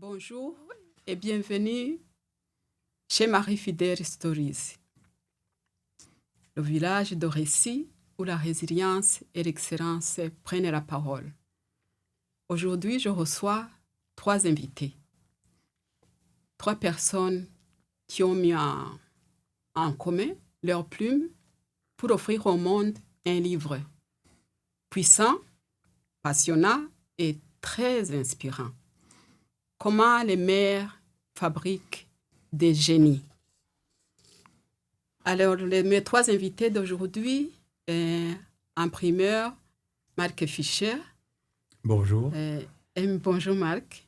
Bonjour et bienvenue chez Marie-Fidèle Stories, le village de récits où la résilience et l'excellence prennent la parole. Aujourd'hui, je reçois 3 invités, 3 personnes qui ont mis en commun leurs plumes pour offrir au monde un livre puissant, passionnant et très inspirant. Comment les mères fabriquent des génies. Alors, mes 3 invités d'aujourd'hui, imprimeur Marc Fischer. Bonjour. Bonjour Marc.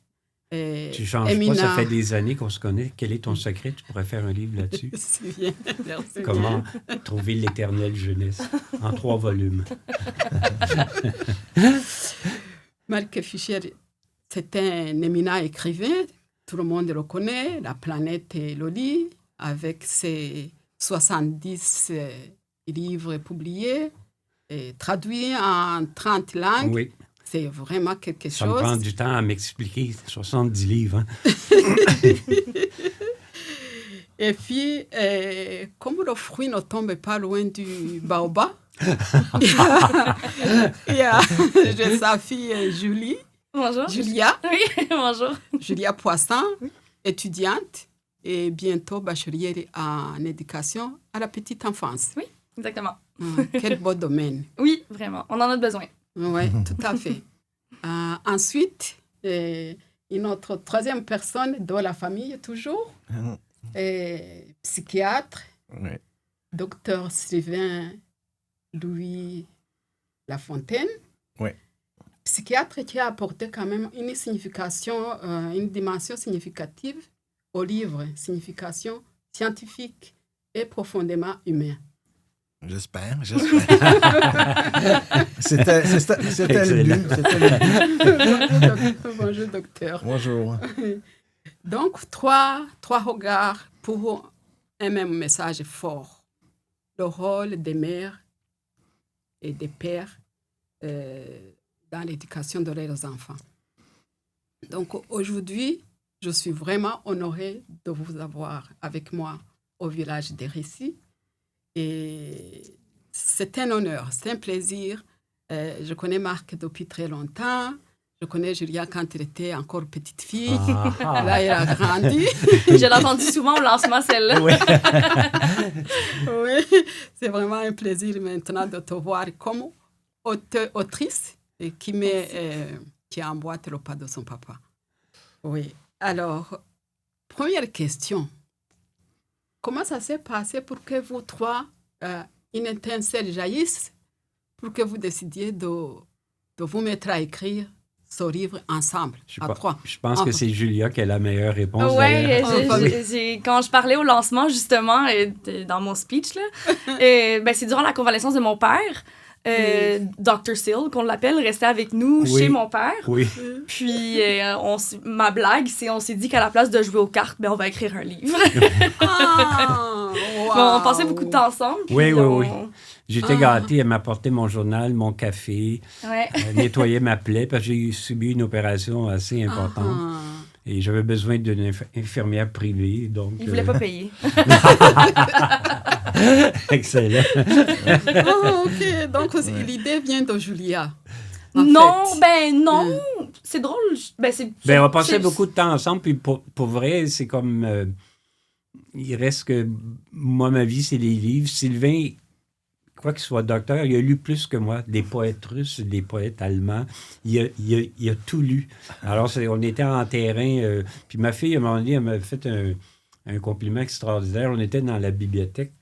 Tu changes pas, ça fait des années qu'on se connaît. Quel est ton secret? Tu pourrais faire un livre là-dessus. C'est bien, merci. Comment trouver l'éternelle jeunesse en 3 volumes. Marc Fischer, c'est un éminent écrivain, tout le monde le connaît, La planète et le lit, avec ses 70 livres publiés, et traduits en 30 langues. Oui. C'est vraiment quelque chose. Ça me prend du temps à m'expliquer. 70 livres, hein? Et puis, comme le fruit ne tombe pas loin du baobab, j'ai sa fille Julie. Bonjour. Julia. Oui, bonjour. Julia Poisson, étudiante et bientôt bachelière en éducation à la petite enfance. Oui, exactement. Quel beau domaine. Oui, vraiment. On en a besoin. Oui, tout à fait. Ensuite, une autre 3e personne de la famille, toujours, psychiatre, docteur Sylvain Louis Lafontaine. Oui. Psychiatre qui a apporté quand même une dimension significative au livre, signification scientifique et profondément humaine. J'espère. C'était le but. Bonjour, docteur. Bonjour. Donc, trois regards pour un même message fort. Le rôle des mères et des pères dans l'éducation de leurs enfants. Donc, aujourd'hui, je suis vraiment honorée de vous avoir avec moi au village des récits. Et c'est un honneur, c'est un plaisir. Je connais Marc depuis très longtemps. Je connais Julia quand elle était encore petite fille. Là, elle a grandi. Je l'ai entendu souvent au lancement, celle-là. Oui. Oui, c'est vraiment un plaisir maintenant de te voir comme autrice et qui emboîte le pas de son papa. Oui. Alors, première question. Comment ça s'est passé pour que vous 3, une étincelle jaillisse, pour que vous décidiez de vous mettre à écrire ce livre ensemble, à 3? Je pense que c'est Julia qui a la meilleure réponse. Oui, quand je parlais au lancement, justement, dans mon speech, là, c'est durant la convalescence de mon père. Dr. Sill, qu'on l'appelle, restait avec nous chez mon père. Oui. Puis, ma blague, c'est on s'est dit qu'à la place de jouer aux cartes, on va écrire un livre. Wow. On passait beaucoup de temps ensemble. Oui. J'étais gâtée, elle m'apportait mon journal, mon café, nettoyait ma plaie, parce que j'ai subi une opération assez importante. Et j'avais besoin d'une infirmière privée, donc... Il ne voulait pas payer. Excellent. OK. Donc, l'idée vient de Julia. Non. C'est drôle. On passait beaucoup de temps ensemble, puis pour vrai, c'est comme... il reste que... Moi, ma vie, c'est les livres. Sylvain, quoi qu'il soit docteur, il a lu plus que moi. Des poètes russes, des poètes allemands. Il a tout lu. Alors, on était en terrain. Puis ma fille, à un moment donné, elle m'a fait un compliment extraordinaire. On était dans la bibliothèque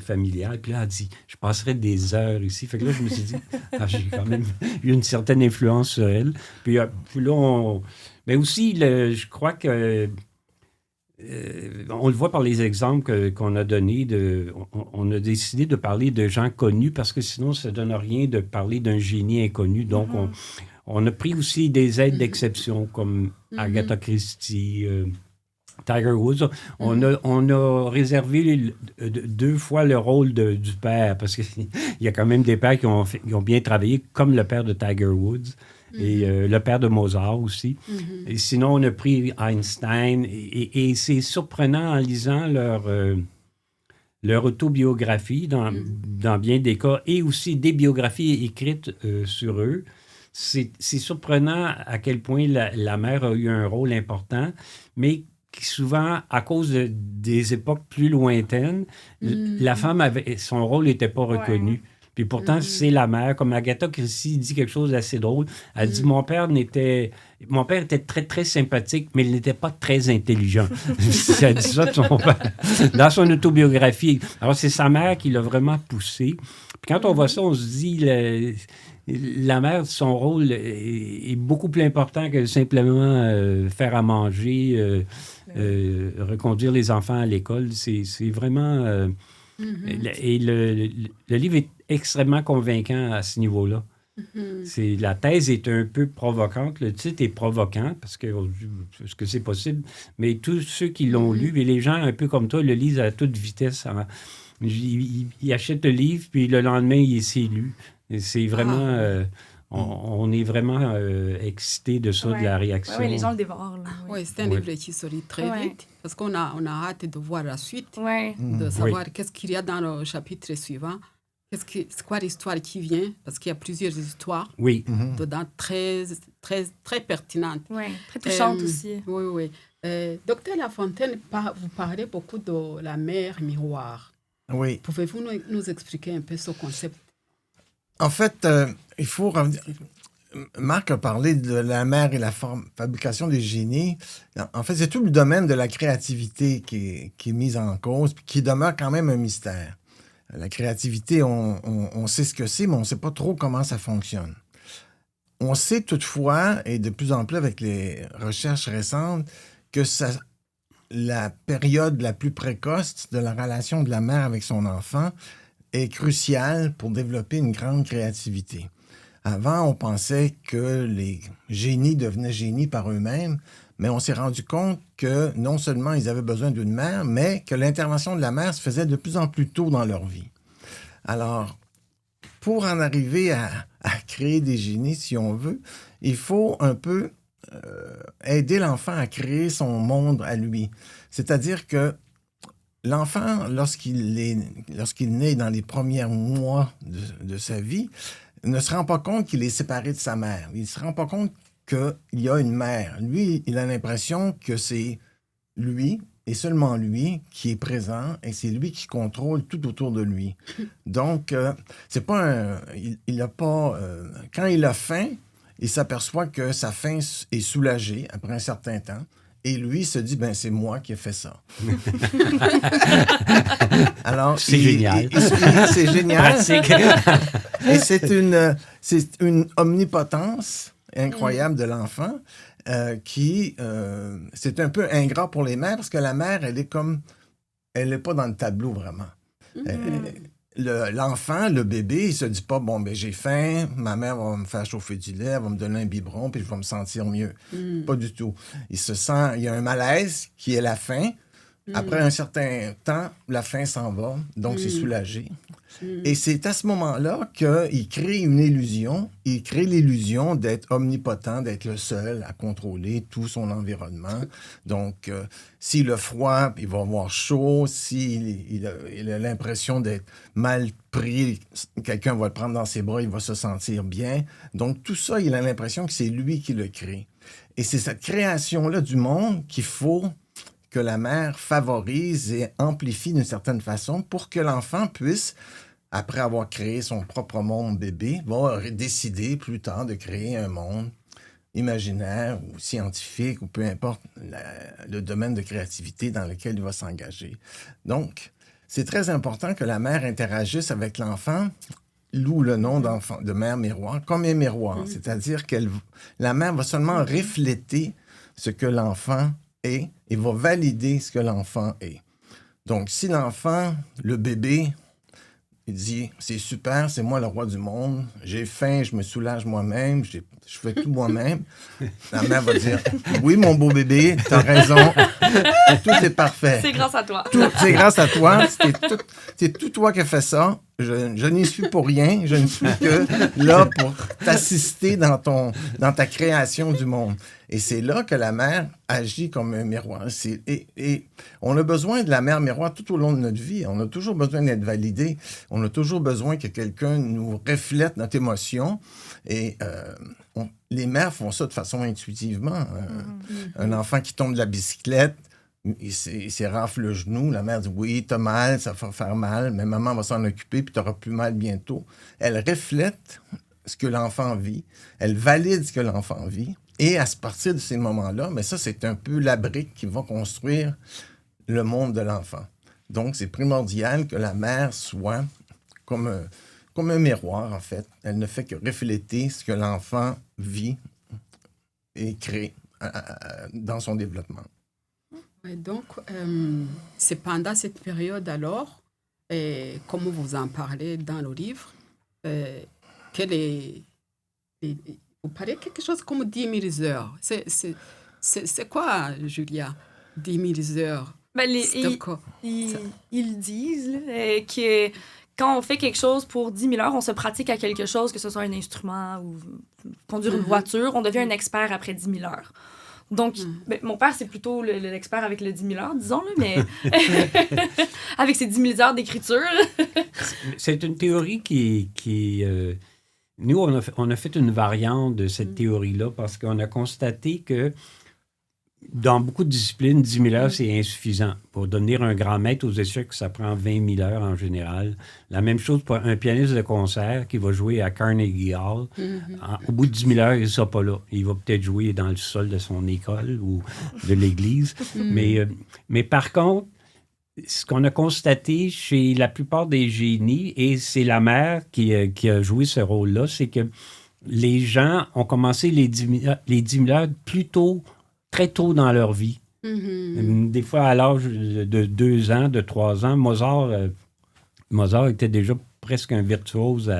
familiale. Puis là, elle a dit, je passerais des heures ici. Fait que là, je me suis dit, j'ai quand même eu une certaine influence sur elle. Puis là, mais aussi, je crois que on le voit par les exemples qu'on a donnés. On a décidé de parler de gens connus parce que sinon, ça ne donne rien de parler d'un génie inconnu. Donc, on a pris aussi des aides d'exception comme Agatha Christie, Tiger Woods. On a réservé 2 fois le rôle du père parce qu'il y a quand même des pères qui ont bien travaillé, comme le père de Tiger Woods. et le père de Mozart aussi. Et sinon, on a pris Einstein et c'est surprenant en lisant leur autobiographie dans bien des cas et aussi des biographies écrites sur eux. C'est surprenant à quel point la mère a eu un rôle important, mais souvent, à cause des époques plus lointaines, la femme son rôle n'était pas reconnu. Ouais. Puis pourtant, c'est la mère. Comme Agatha Christie dit quelque chose d'assez drôle. Elle dit, mon père était très, très sympathique, mais il n'était pas très intelligent. Elle dit ça de son père. Dans son autobiographie. Alors, c'est sa mère qui l'a vraiment poussé. Puis quand on voit ça, on se dit... La mère, son rôle est beaucoup plus important que simplement faire à manger, reconduire les enfants à l'école. C'est vraiment... Et le livre est extrêmement convaincant à ce niveau-là. La thèse est un peu provocante. Le titre est provoquant parce que est-ce que c'est possible? Mais tous ceux qui l'ont lu, et les gens un peu comme toi, le lisent à toute vitesse. Ils achètent le livre, puis le lendemain, il s'est lu. Et c'est vraiment... on est vraiment excités de ça, de la réaction. Oui, les gens le dévorent. Oui, c'est un livre qui se lit très vite parce qu'on a hâte de voir la suite, de savoir qu'est-ce qu'il y a dans le chapitre suivant, c'est quoi l'histoire qui vient, parce qu'il y a plusieurs histoires dedans très, très, très pertinentes. Oui, très touchantes aussi. Oui. Docteur Lafontaine, vous parlez beaucoup de la mère miroir. Oui. Pouvez-vous nous expliquer un peu ce concept? En fait, il faut revenir... Marc a parlé de la mère et la fabrication des génies. En fait, c'est tout le domaine de la créativité qui est mis en cause, puis qui demeure quand même un mystère. La créativité, on sait ce que c'est, mais on ne sait pas trop comment ça fonctionne. On sait toutefois, et de plus en plus avec les recherches récentes, que la période la plus précoce de la relation de la mère avec son enfant est crucial pour développer une grande créativité. Avant, on pensait que les génies devenaient génies par eux-mêmes, mais on s'est rendu compte que non seulement ils avaient besoin d'une mère, mais que l'intervention de la mère se faisait de plus en plus tôt dans leur vie. Alors, pour en arriver à créer des génies, si on veut, il faut un peu aider l'enfant à créer son monde à lui. C'est-à-dire que l'enfant, lorsqu'il naît dans les premiers mois de sa vie, ne se rend pas compte qu'il est séparé de sa mère. Il ne se rend pas compte qu'il y a une mère. Lui, il a l'impression que c'est lui et seulement lui qui est présent et c'est lui qui contrôle tout autour de lui. Donc, c'est pas il a pas... quand il a faim, il s'aperçoit que sa faim est soulagée après un certain temps. Et lui se dit, c'est moi qui ai fait ça. Alors, c'est génial. C'est génial. Et c'est une omnipotence incroyable de l'enfant c'est un peu ingrat pour les mères parce que la mère, elle n'est pas dans le tableau vraiment. L'enfant, le bébé, il se dit pas, j'ai faim, ma mère va me faire chauffer du lait, elle va me donner un biberon, puis je vais me sentir mieux. Pas du tout. Il y a un malaise qui est la faim. Après un certain temps, la faim s'en va, donc c'est soulagé. Et c'est à ce moment-là qu'il crée une illusion. Il crée l'illusion d'être omnipotent, d'être le seul à contrôler tout son environnement. Donc, s'il a froid, il va avoir chaud. S'il a l'impression d'être mal pris, quelqu'un va le prendre dans ses bras, il va se sentir bien. Donc, tout ça, il a l'impression que c'est lui qui le crée. Et c'est cette création-là du monde qu'il faut que la mère favorise et amplifie d'une certaine façon pour que l'enfant puisse, après avoir créé son propre monde bébé, va décider plus tard de créer un monde imaginaire ou scientifique ou peu importe le domaine de créativité dans lequel il va s'engager. Donc, c'est très important que la mère interagisse avec l'enfant, d'où le nom de mère miroir, comme un miroir. C'est-à-dire que la mère va seulement refléter ce que l'enfant est et va valider ce que l'enfant est. Donc, si l'enfant, le bébé, il dit « C'est super, c'est moi le roi du monde, j'ai faim, je me soulage moi-même, je fais tout moi-même. » La mère va dire « Oui, mon beau bébé, t'as raison, tout est parfait. C'est grâce à toi. C'est grâce à toi, c'est tout toi qui as fait ça. je n'y suis pour rien. Je ne suis que là pour t'assister dans ta création du monde. Et c'est là que la mère agit comme un miroir. Et on a besoin de la mère miroir tout au long de notre vie. On a toujours besoin d'être validé. On a toujours besoin que quelqu'un nous reflète notre émotion. Et les mères font ça de façon intuitivement. Un enfant qui tombe de la bicyclette, il s'érafle le genou. La mère dit « Oui, t'as mal, ça va faire mal, mais maman va s'en occuper, puis t'auras plus mal bientôt. » Elle reflète ce que l'enfant vit. Elle valide ce que l'enfant vit. Et à partir de ces moments-là, mais ça, c'est un peu la brique qui va construire le monde de l'enfant. Donc, c'est primordial que la mère soit comme un miroir, en fait. Elle ne fait que refléter ce que l'enfant vit et crée dans son développement. Et donc, c'est pendant cette période alors, comme vous en parlez dans le livre, vous parlez quelque chose comme 10 000 heures. C'est quoi, Julia, 10 000 heures? Ben, ils disent là, que quand on fait quelque chose pour 10 000 heures, on se pratique à quelque chose, que ce soit un instrument ou conduire une voiture, on devient un expert après 10 000 heures. Donc, mon père, c'est plutôt l'expert avec le 10 000 heures, disons, là, mais avec ses 10 000 heures d'écriture. C'est une théorie qui nous, on a fait une variante de cette théorie-là parce qu'on a constaté que dans beaucoup de disciplines, 10 000 heures, c'est insuffisant. Pour devenir un grand maître aux échecs, ça prend 20 000 heures en général. La même chose pour un pianiste de concert qui va jouer à Carnegie Hall. Au bout de 10 000 heures, il ne sera pas là. Il va peut-être jouer dans le sol de son école ou de l'église. Mais par contre, ce qu'on a constaté chez la plupart des génies, et c'est la mère qui a joué ce rôle-là, c'est que les gens ont commencé les 10 000 heures très tôt dans leur vie. Des fois, à l'âge de 2 ans, de 3 ans, Mozart était déjà presque un virtuose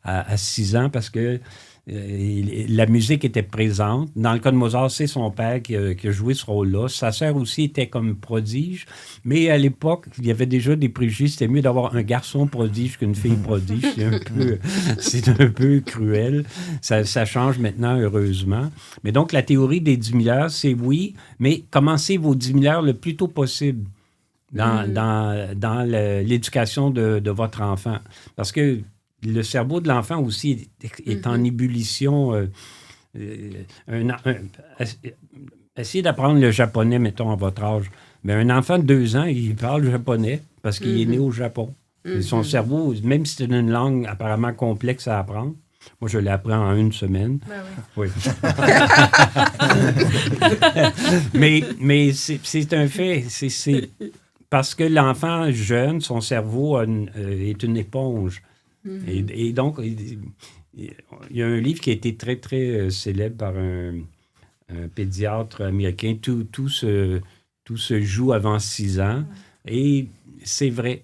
à 6 ans parce que la musique était présente. Dans le cas de Mozart, c'est son père qui a joué ce rôle-là. Sa sœur aussi était comme prodige, mais à l'époque, il y avait déjà des préjugés. C'était mieux d'avoir un garçon prodige qu'une fille prodige. C'est un peu cruel. Ça change maintenant, heureusement. Mais donc, la théorie des 10 000 heures, c'est oui, mais commencez vos 10 000 heures le plus tôt possible dans l'éducation de votre enfant. Parce que le cerveau de l'enfant aussi est en ébullition. Essayez d'apprendre le japonais, mettons, à votre âge. Mais un enfant de 2 ans, il parle japonais parce qu'il est né au Japon. Et son cerveau, même si c'est une langue apparemment complexe à apprendre, moi, je l'apprends en 1 semaine. Ben oui. mais c'est un fait. C'est parce que l'enfant jeune, son cerveau est une éponge. Et donc, il y a un livre qui a été très, très célèbre par un pédiatre américain. Tout se joue avant 6 ans. Et c'est vrai.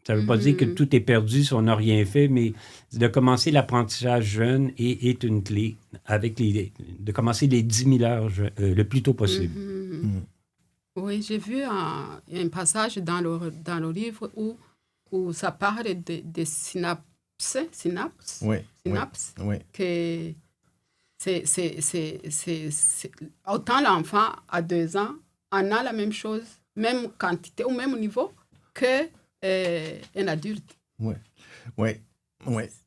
Ça ne veut pas dire que tout est perdu si on n'a rien fait, mais de commencer l'apprentissage jeune est une clé, de commencer les 10 000 heures le plus tôt possible. Oui, j'ai vu un passage dans le livre où ça parle des synapses. Oui. Que c'est autant l'enfant à 2 ans en a la même chose, même quantité, au même niveau que un adulte. Oui.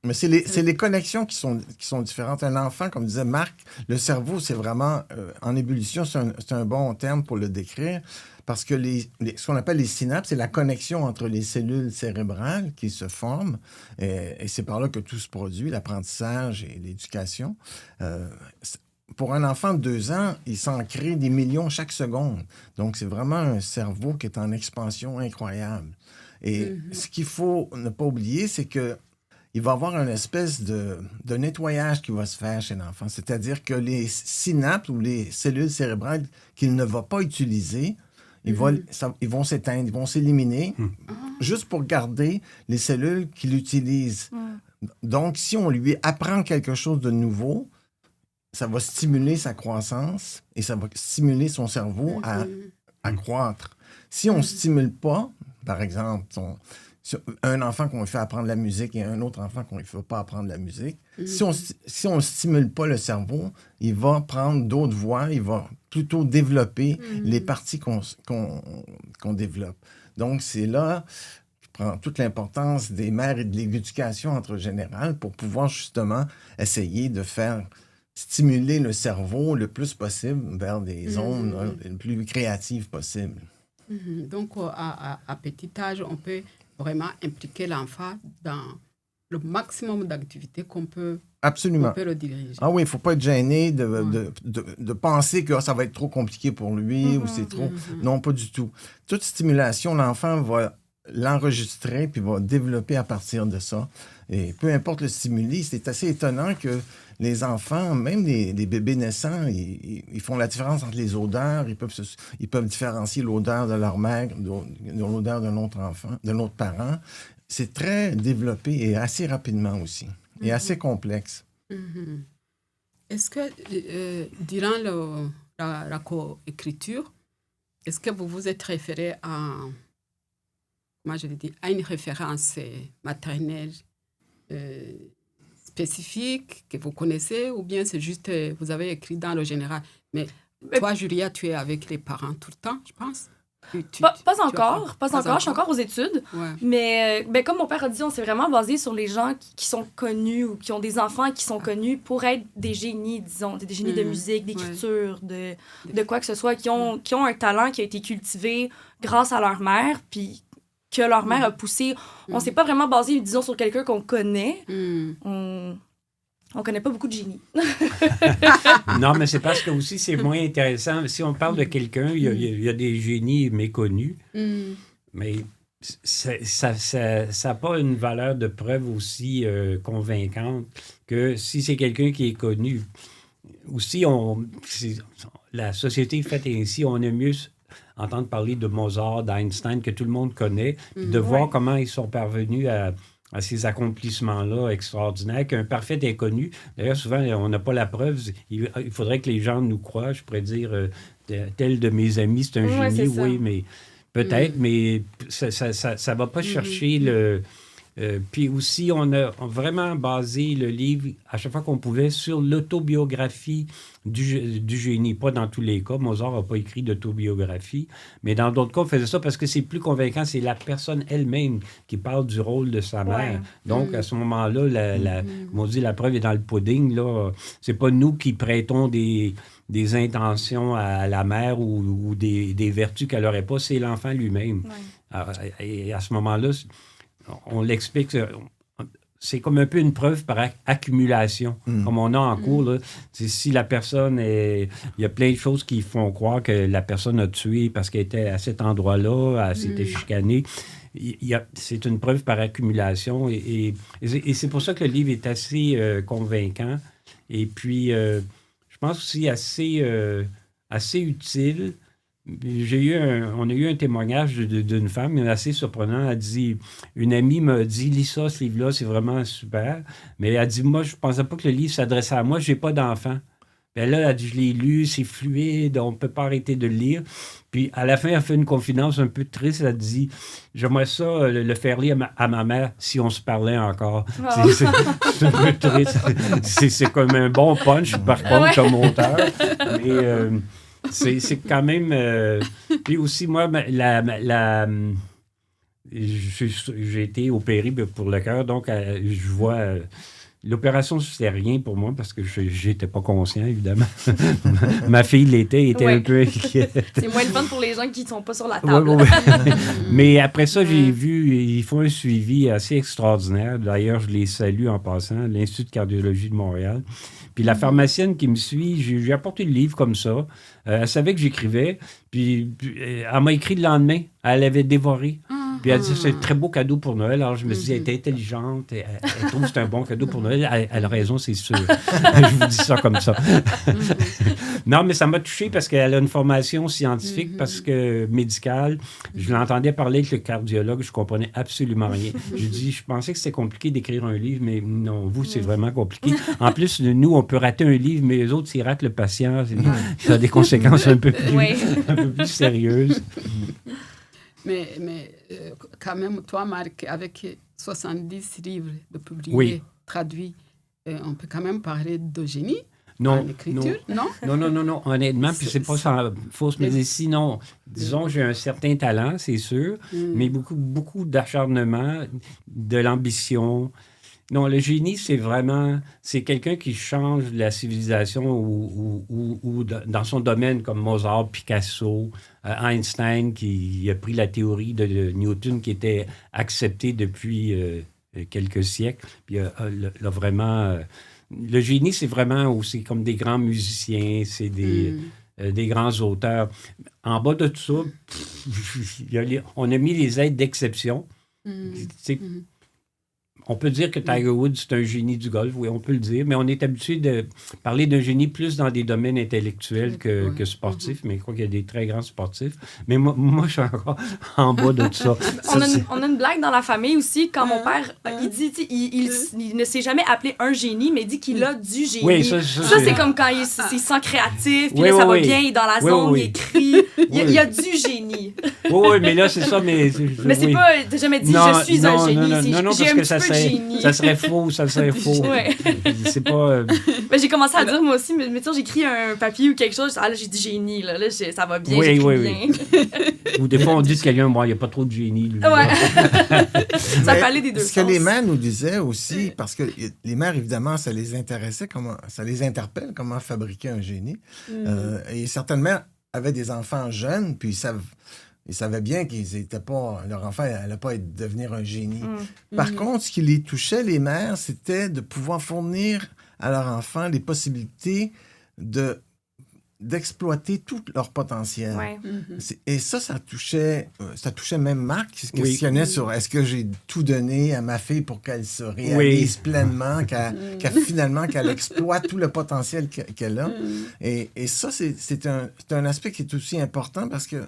Mais c'est les connexions qui sont différentes. Un enfant, comme disait Marc, le cerveau, c'est vraiment en ébullition. C'est un bon terme pour le décrire parce que ce qu'on appelle les synapses, c'est la connexion entre les cellules cérébrales qui se forment et c'est par là que tout se produit, l'apprentissage et l'éducation. Pour un enfant de 2 ans, il s'en crée des millions chaque seconde. Donc, c'est vraiment un cerveau qui est en expansion incroyable. Et ce qu'il faut ne pas oublier, c'est que il va y avoir une espèce de nettoyage qui va se faire chez l'enfant. C'est-à-dire que les synapses ou les cellules cérébrales qu'il ne va pas utiliser, ils vont s'éteindre, ils vont s'éliminer, juste pour garder les cellules qu'il utilise. Donc, si on lui apprend quelque chose de nouveau, ça va stimuler sa croissance et ça va stimuler son cerveau à croître. Si on ne stimule pas, par exemple, un enfant qu'on lui fait apprendre la musique et un autre enfant qu'on ne lui fait pas apprendre la musique, si on ne stimule pas le cerveau, il va prendre d'autres voies, il va plutôt développer les parties qu'on développe. Donc, c'est là que prend toute l'importance des mères et de l'éducation entre générale pour pouvoir justement essayer de faire stimuler le cerveau le plus possible vers des zones les plus créatives possibles. Donc, à petit âge, on peut vraiment impliquer l'enfant dans le maximum d'activités qu'on peut, Absolument. On peut le diriger. Ah oui, il ne faut pas être gêné de penser que ça va être trop compliqué pour lui ou c'est trop... Non, pas du tout. Toute stimulation, l'enfant va l'enregistrer puis va développer à partir de ça. Et peu importe le stimuli, c'est assez étonnant que les enfants, même des bébés naissants, ils font la différence entre les odeurs. Ils peuvent différencier l'odeur de leur mère de l'odeur d'un autre enfant, d'un autre parent. C'est très développé et assez rapidement aussi. Et assez complexe. Est-ce que, durant la coécriture, est-ce que vous vous êtes référé à une référence maternelle spécifique que vous connaissez, ou bien c'est juste, vous avez écrit dans le général. Mais toi, Julia, tu es avec les parents tout le temps, je pense? Pas encore, je suis encore aux études. Ouais. Mais comme mon père a dit, on s'est vraiment basé sur les gens qui sont connus ou qui ont des enfants qui sont connus pour être des génies, disons, des génies de musique, d'écriture, de quoi que ce soit, qui ont un talent qui a été cultivé grâce à leur mère, puis que leur mère a poussé. On s'est pas vraiment basé, disons, sur quelqu'un qu'on connaît. On connaît pas beaucoup de génies. Non, mais c'est parce que aussi, c'est moins intéressant. Si on parle de quelqu'un, il y a des génies méconnus, mais ça n'a pas une valeur de preuve aussi convaincante que si c'est quelqu'un qui est connu. Aussi, la société est faite ainsi, on aime mieux entendre parler de Mozart, d'Einstein, que tout le monde connaît, puis de voir comment ils sont parvenus à ces accomplissements-là extraordinaires, qu'un parfait inconnu. D'ailleurs, souvent, on n'a pas la preuve. Il faudrait que les gens nous croient. Je pourrais dire, tel de mes amis, c'est un génie, oui, mais peut-être, mais ça ne va pas chercher le... puis aussi, on a vraiment basé le livre, à chaque fois qu'on pouvait, sur l'autobiographie du génie. Pas dans tous les cas. Mozart n'a pas écrit d'autobiographie. Mais dans d'autres cas, on faisait ça parce que c'est plus convaincant. C'est la personne elle-même qui parle du rôle de sa mère. Donc, à ce moment-là, comme on dit, la preuve est dans le pudding. Là. C'est pas nous qui prêtons des intentions à la mère ou des vertus qu'elle n'aurait pas. C'est l'enfant lui-même. Et à ce moment-là, on l'explique, c'est comme un peu une preuve par accumulation, comme on a en cours. Là. Si la personne il y a plein de choses qui font croire que la personne a tué parce qu'elle était à cet endroit-là, elle s'était chicanée. C'est une preuve par accumulation et c'est pour ça que le livre est assez convaincant. Et puis, je pense aussi assez utile. On a eu un témoignage d'une femme assez surprenant. Elle dit, une amie m'a dit, lis ça, ce livre-là, c'est vraiment super. Mais elle dit, moi, je ne pensais pas que le livre s'adressait à moi, je n'ai pas d'enfant. Puis là, elle dit, je l'ai lu, c'est fluide, on ne peut pas arrêter de le lire. Puis à la fin, elle fait une confidence un peu triste. Elle dit, j'aimerais ça le faire lire à ma mère si on se parlait encore. Oh. C'est un peu triste. C'est comme un bon punch, par contre, comme auteur. Mais... C'est quand même... Puis aussi, moi, j'ai été opéré pour le cœur, donc je vois... L'opération, c'était rien pour moi parce que j'étais pas conscient, évidemment. Ma fille était un peu inquiète. C'est moins le fun pour les gens qui ne sont pas sur la table. Mais après ça, j'ai vu, ils font un suivi assez extraordinaire. D'ailleurs, je les salue en passant, l'Institut de cardiologie de Montréal. Puis la pharmacienne qui me suit, j'ai apporté le livre comme ça. Elle savait que j'écrivais. Puis elle m'a écrit le lendemain. Elle avait dévoré. Puis elle dit, c'est un très beau cadeau pour Noël. Alors je me suis dit, elle était intelligente. Elle trouve que c'est un bon cadeau pour Noël. Elle a raison, c'est sûr. Je vous dis ça comme ça. Non, mais ça m'a touché parce qu'elle a une formation scientifique, parce que médicale. Je l'entendais parler avec le cardiologue. Je comprenais absolument rien. Je dis, je pensais que c'était compliqué d'écrire un livre, mais non, vous, c'est vraiment compliqué. En plus, nous, on peut rater un livre, mais les autres, s'ils ratent le patient, ça a des conséquences un peu plus sérieuses. Mais quand même, toi, Marc, avec 70 livres de publiés, traduits, on peut quand même parler de génie en écriture, non? Non, honnêtement, puis c'est pas sans fausse modestie, sinon, disons, j'ai un certain talent, c'est sûr, mais beaucoup d'acharnement, de l'ambition. Non, le génie, c'est quelqu'un qui change la civilisation ou dans son domaine, comme Mozart, Picasso, Einstein, qui a pris la théorie de Newton qui était acceptée depuis quelques siècles. Puis là, vraiment, le génie, c'est vraiment aussi comme des grands musiciens, c'est des grands auteurs. En bas de tout ça, on a mis les aides d'exception. On peut dire que Tiger Woods, c'est un génie du golf, oui, on peut le dire, mais on est habitué de parler d'un génie plus dans des domaines intellectuels que sportifs, mais je crois qu'il y a des très grands sportifs. Mais moi je suis encore en bas de tout ça. On a une blague dans la famille aussi, quand mon père, il dit, il ne s'est jamais appelé un génie, mais il dit qu'il a du génie. Oui, ça c'est comme quand il se sent créatif, puis là, ça va bien, il est dans la zone, il écrit, il a du génie. Oui, mais là, c'est ça, mais c'est pas, t'as jamais dit, je suis un génie, non, parce que ça serait faux. Ouais. C'est pas... Mais j'ai commencé à dire, moi aussi, mais mettons, j'écris un papier ou quelque chose, là, j'ai dit génie, là ça va bien, j'écris bien. Ou des fois, on dit de quelqu'un, il n'y a pas trop de génie, lui. Ouais. Ça peut aller des deux sens. Ce que les mères nous disaient aussi, parce que les mères, évidemment, ça les intéressait, ça les interpelle, comment fabriquer un génie. Et certaines mères avaient des enfants jeunes, puis ils savaient bien qu'ils étaient pas... Leur enfant n'allait pas devenir un génie. Par contre, ce qui les touchait, les mères, c'était de pouvoir fournir à leur enfant les possibilités d'exploiter tout leur potentiel. Ouais. Et ça touchait même Marc, qui se questionnait sur est-ce que j'ai tout donné à ma fille pour qu'elle se réalise pleinement, qu'elle exploite tout le potentiel qu'elle a. Et ça, c'est un aspect qui est aussi important parce que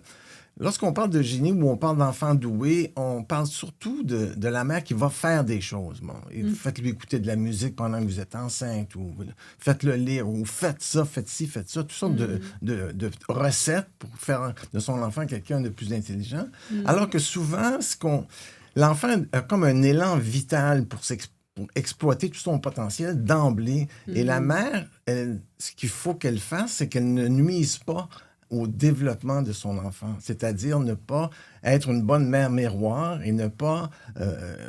lorsqu'on parle de génie ou on parle d'enfant doué, on parle surtout de la mère qui va faire des choses. Bon, faites-lui écouter de la musique pendant que vous êtes enceinte, ou faites-le lire, ou faites ça, faites ci, faites ça. Toutes sortes de recettes pour faire de son enfant quelqu'un de plus intelligent. Alors que souvent, l'enfant a comme un élan vital pour exploiter tout son potentiel d'emblée. Et la mère, ce qu'il faut qu'elle fasse, c'est qu'elle ne nuise pas au développement de son enfant, c'est-à-dire ne pas être une bonne mère miroir et ne pas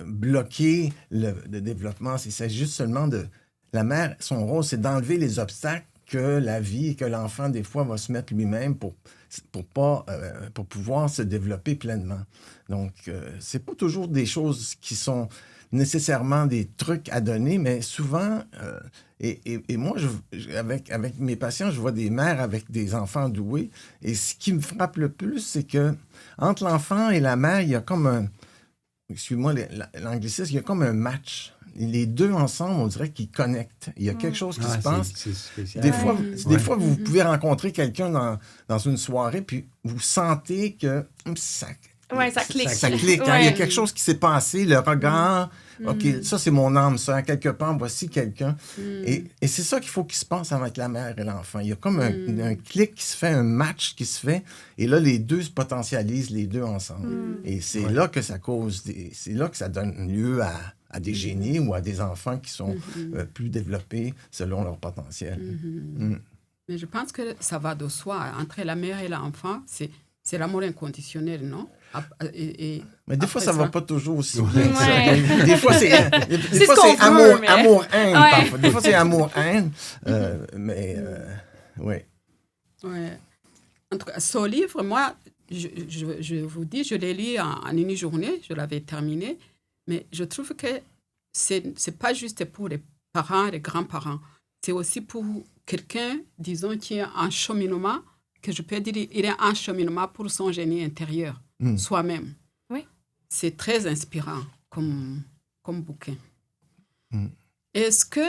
bloquer le développement. Il s'agit juste seulement la mère, son rôle, c'est d'enlever les obstacles que la vie et que l'enfant, des fois, va se mettre lui-même pour pouvoir se développer pleinement. Donc, c'est pas toujours des choses qui sont nécessairement des trucs à donner, mais souvent, et moi, avec mes patients, je vois des mères avec des enfants doués, et ce qui me frappe le plus, c'est que entre l'enfant et la mère, il y a comme excuse-moi l'anglicisme, il y a comme un match. Les deux ensemble, on dirait qu'ils connectent. Il y a quelque chose qui se passe. C'est spécial. Des fois, vous pouvez rencontrer quelqu'un dans une soirée, puis vous sentez que ça clique. Ça clique. Hein? Il y a quelque chose qui s'est passé, le regard. OK, ça, c'est mon âme, ça. Quelque part, voici quelqu'un. Et c'est ça qu'il faut qu'il se passe avec la mère et l'enfant. Il y a comme un clic qui se fait, un match qui se fait. Et là, les deux se potentialisent, les deux ensemble. Et c'est là que ça c'est là que ça donne lieu à des génies ou à des enfants qui sont plus développés selon leur potentiel. Mais je pense que ça va de soi. Entre la mère et l'enfant, c'est l'amour inconditionnel, non? Mais des fois, ça ne va pas toujours aussi bien que ça. Ouais. Des fois, c'est amour-haine, parfois. Des fois, c'est amour-haine. Oui. Ouais. En tout cas, ce livre, moi, je vous dis, je l'ai lu en une journée, je l'avais terminé, mais je trouve que c'est pas juste pour les parents, les grands-parents, c'est aussi pour quelqu'un, disons, qui est en cheminement, que je peux dire, il est en cheminement pour son génie intérieur, soi-même. Oui. C'est très inspirant comme bouquin. Est-ce que,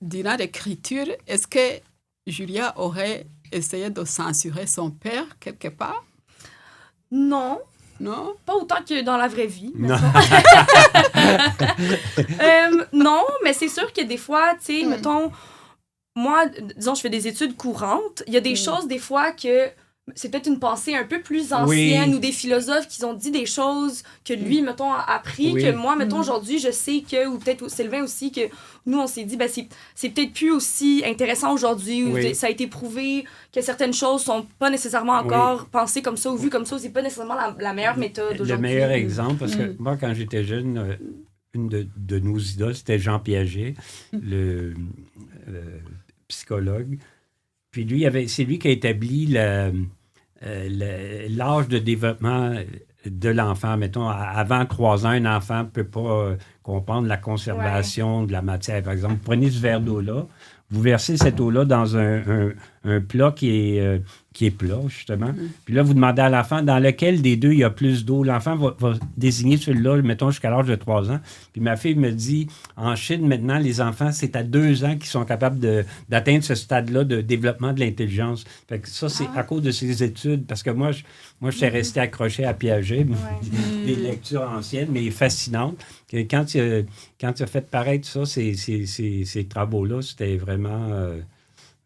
durant l'écriture, est-ce que Julia aurait essayé de censurer son père quelque part? Non. Non? Pas autant que dans la vraie vie. Non. Non, mais c'est sûr que des fois, tu sais, mettons, moi, disons, je fais des études courantes. Il y a des choses, des fois, que c'est peut-être une pensée un peu plus ancienne Oui. ou des philosophes qui ont dit des choses que lui, mettons, a appris, Oui. que moi, mettons, aujourd'hui, je sais que, ou peut-être Sylvain aussi, que nous, on s'est dit, ben, c'est peut-être plus aussi intéressant aujourd'hui, ou Oui. ça a été prouvé que certaines choses sont pas nécessairement encore pensées comme ça ou vues comme ça, ou c'est pas nécessairement la meilleure méthode aujourd'hui. Le meilleur exemple, parce que moi, quand j'étais jeune, une de nos idoles, c'était Jean Piaget, le psychologue. Puis lui, c'est lui qui a établi l'âge de développement de l'enfant. Mettons, avant 3 ans, un enfant ne peut pas comprendre la conservation de la matière. Par exemple, prenez ce verre d'eau-là, vous versez cette eau-là dans un plat qui est plat, justement. Puis là, vous demandez à l'enfant dans lequel des deux il y a plus d'eau. L'enfant va désigner celui-là, mettons, jusqu'à l'âge de 3 ans. Puis ma fille me dit, en Chine, maintenant, les enfants, c'est à 2 ans qu'ils sont capables d'atteindre ce stade-là de développement de l'intelligence. Fait que ça, c'est à cause de ces études. Parce que moi, j'étais resté accroché à Piaget, des lectures anciennes, mais fascinantes. Quand tu as fait paraître ça, ces travaux-là, c'était vraiment...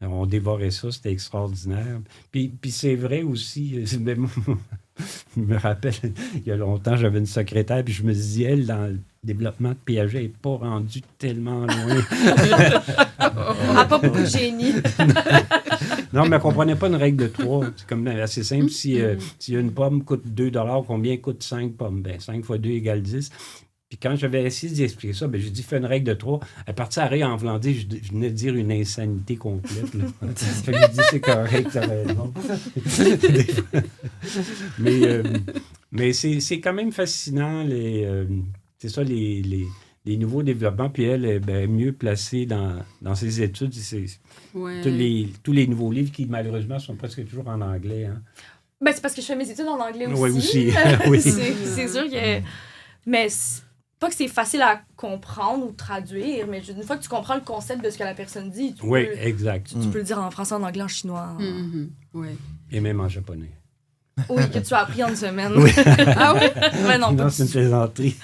on dévorait ça, c'était extraordinaire. Puis c'est vrai aussi, je me rappelle, il y a longtemps, j'avais une secrétaire, puis je me disais, elle, dans le développement de Piaget, elle n'est pas rendue tellement loin. Elle n'a pas beaucoup de génie. Non, mais elle ne comprenait pas une règle de 3. C'est comme assez simple. Si une pomme coûte 2 $, combien coûte 5 pommes? Bien, 5 fois 2 égale 10. Puis quand j'avais essayé d'expliquer ça, j'ai dit, fais une règle de 3. Elle est partie à rire en voulant dire, je venais de dire une insanité complète. Là. Fait que j'ai dit, c'est correct, ça va être bon. Mais c'est quand même fascinant, c'est ça, les nouveaux développements. Puis elle est mieux placée dans ses études. Tous les nouveaux livres qui, malheureusement, sont presque toujours en anglais. Hein. Ben, c'est parce que je fais mes études en anglais aussi. Oui, aussi. Oui. C'est sûr que... Mais pas que c'est facile à comprendre ou traduire, mais une fois que tu comprends le concept de ce que la personne dit, tu exact. Tu peux le dire en français, en anglais, en chinois. Oui. Et même en japonais. Oui, que tu as appris en une semaine. Oui. Ah oui? Ben non, c'est une plaisanterie.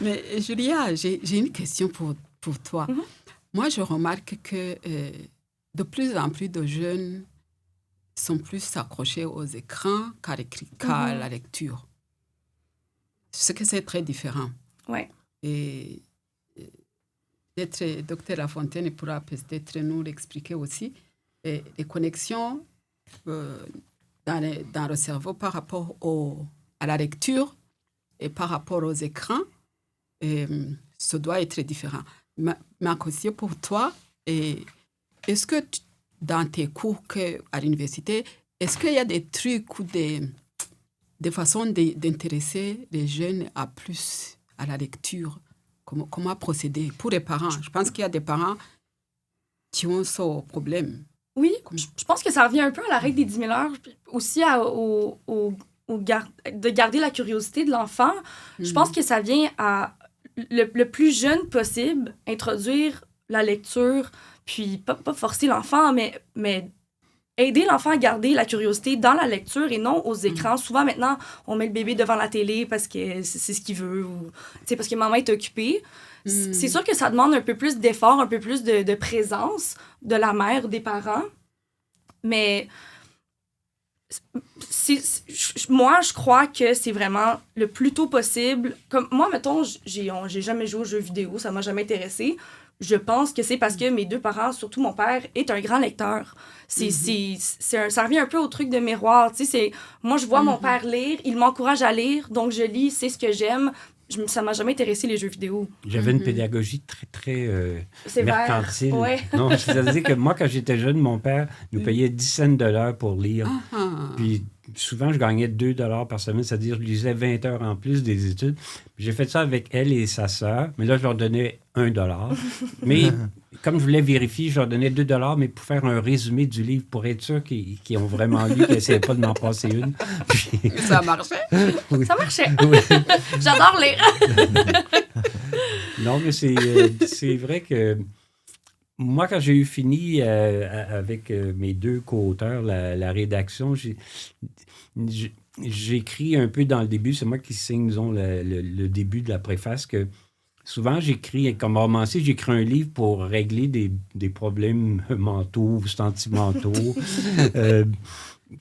Mais Julia, j'ai une question pour toi. Mm-hmm. Moi, je remarque que de plus en plus de jeunes sont plus accrochés aux écrans qu'à la lecture. Ce que c'est très différent. Ouais. Et peut-être Dr Lafontaine pourra peut-être nous l'expliquer aussi. Et les connexions dans le cerveau par rapport à la lecture et par rapport aux écrans, ça doit être différent. Ma question pour toi, est-ce que dans tes cours à l'université, est-ce qu'il y a des trucs ou des façons d'intéresser les jeunes à la lecture? Comment procéder pour les parents? Je pense qu'il y a des parents qui ont ce problème. Oui, je pense que ça revient un peu à la règle des 10 000 heures, aussi de garder la curiosité de l'enfant. Je pense que ça vient à le plus jeune possible, introduire la lecture, puis pas forcer l'enfant, mais aider l'enfant à garder la curiosité dans la lecture et non aux écrans. Souvent, maintenant, on met le bébé devant la télé parce que c'est ce qu'il veut ou parce que maman est occupée. C'est sûr que ça demande un peu plus d'effort, un peu plus de présence de la mère, des parents. Mais moi, je crois que c'est vraiment le plus tôt possible. Comme moi, mettons, j'ai jamais joué aux jeux vidéo, ça m'a jamais intéressé. Je pense que c'est parce que mes deux parents, surtout mon père, est un grand lecteur. Ça revient un peu au truc de miroir. Moi, je vois mon père lire, il m'encourage à lire, donc je lis, c'est ce que j'aime. Ça m'a jamais intéressé, les jeux vidéo. J'avais une pédagogie très, très mercantile. Ouais. Non, c'est-à-dire que moi, quand j'étais jeune, mon père nous payait 10 cents de l'heure pour lire. Puis souvent, je gagnais 2 $ par semaine, c'est-à-dire je lisais 20 heures en plus des études. Puis j'ai fait ça avec elle et sa sœur, mais là, je leur donnais 1 $. Mais comme je voulais vérifier, je leur donnais 2 $, mais pour faire un résumé du livre, pour être sûr qu'ils ont vraiment lu, qu'ils n'essayaient pas de m'en passer une. Puis... Ça marchait? Oui. Ça marchait. Oui. J'adore lire. Non, mais c'est vrai que moi, quand j'ai eu fini avec mes deux co-auteurs, la rédaction, j'ai écrit un peu dans le début, c'est moi qui signe, disons, le début de la préface, que souvent, j'écris, comme romancier, j'écris un livre pour régler des problèmes mentaux ou sentimentaux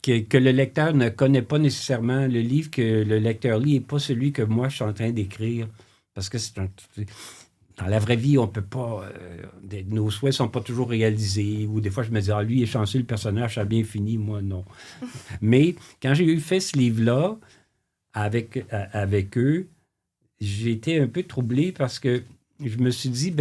que le lecteur ne connaît pas nécessairement. Le livre que le lecteur lit n'est pas celui que moi, je suis en train d'écrire. Parce que dans la vraie vie, on peut pas... nos souhaits sont pas toujours réalisés. Ou des fois, je me dis, lui, il est chanceux, le personnage a bien fini, moi, non. Mais quand j'ai fait ce livre-là, avec eux, j'ai été un peu troublé parce que je me suis dit,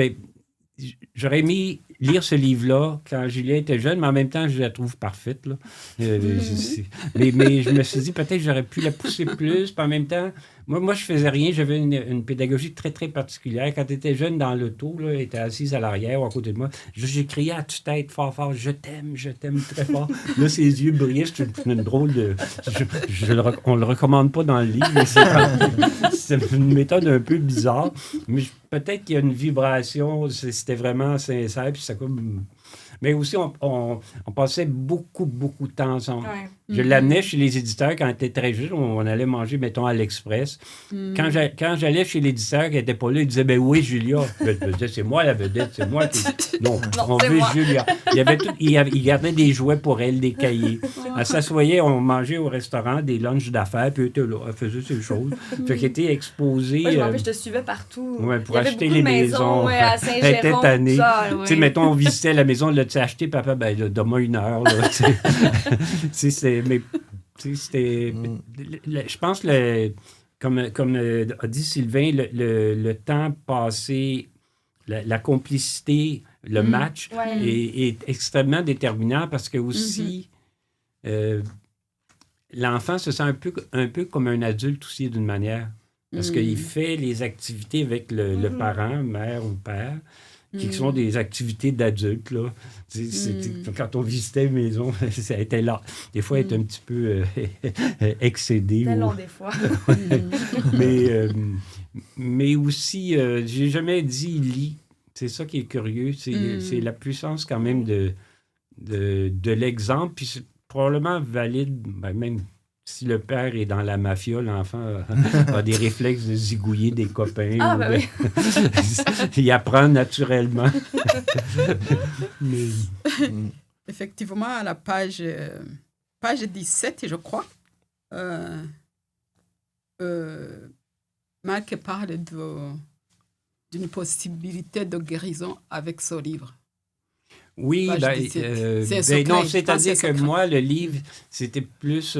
j'aurais aimé lire ce livre-là quand Julia était jeune, mais en même temps, je la trouve parfaite. Là. Mais je me suis dit, peut-être j'aurais pu la pousser plus, puis en même temps, moi je faisais rien, j'avais une pédagogie très, très particulière. Quand tu étais jeune dans l'auto, elle était assise à l'arrière ou à côté de moi, j'ai crié à tue-tête fort, fort, je t'aime très fort. Là, ses yeux brillaient, c'est une drôle de... on le recommande pas dans le livre, mais c'est une méthode un peu bizarre, mais peut-être qu'il y a une vibration, c'était vraiment sincère, puis ça comme... Mais aussi, on passait beaucoup, beaucoup de temps ensemble. Ouais. Je l'amenais chez les éditeurs quand elle était très jeune. On allait manger, mettons, à l'Express. Quand j'allais chez l'éditeur qui n'était pas là, il disait, oui, Julia. Je disais, c'est moi la vedette, c'est moi qui... Non, on veut moi. Julia. Il gardait des jouets pour elle, des cahiers. Elle s'assoyait, on mangeait au restaurant, des lunchs d'affaires, puis elle était là, elle faisait ses choses. Fait qu'elle était exposée. Ouais, je m'en rappelle, je te suivais partout. Ouais, pour acheter les maisons. Ouais, à Saint-Jérôme. Elle était tannée. Ouais. Tu sais, mettons, on visitait la maison, là, tu sais, acheté, papa, donne-moi 1 heure. Là, c'était... Je pense, comme a dit Sylvain, le temps passé, la complicité, le match est extrêmement déterminant parce que aussi, l'enfant se sent un peu comme un adulte aussi d'une manière. Parce qu'il fait les activités avec le parent, mère ou père, qui sont des activités d'adultes, là. Quand on visitait une maison, ça était là. Des fois, elle était un petit peu excédée. C'était long, des fois. Mais aussi, j'ai jamais dit « lit ». C'est ça qui est curieux. C'est la puissance quand même de l'exemple. Puis c'est probablement valide, même... Si le père est dans la mafia, l'enfant a des réflexes de zigouiller des copains. Ah, oui. Il apprend naturellement. Effectivement, à la page 17, je crois, Marc parle d'une possibilité de guérison avec ce livre. Oui, c'est-à-dire que moi, le livre, c'était plus...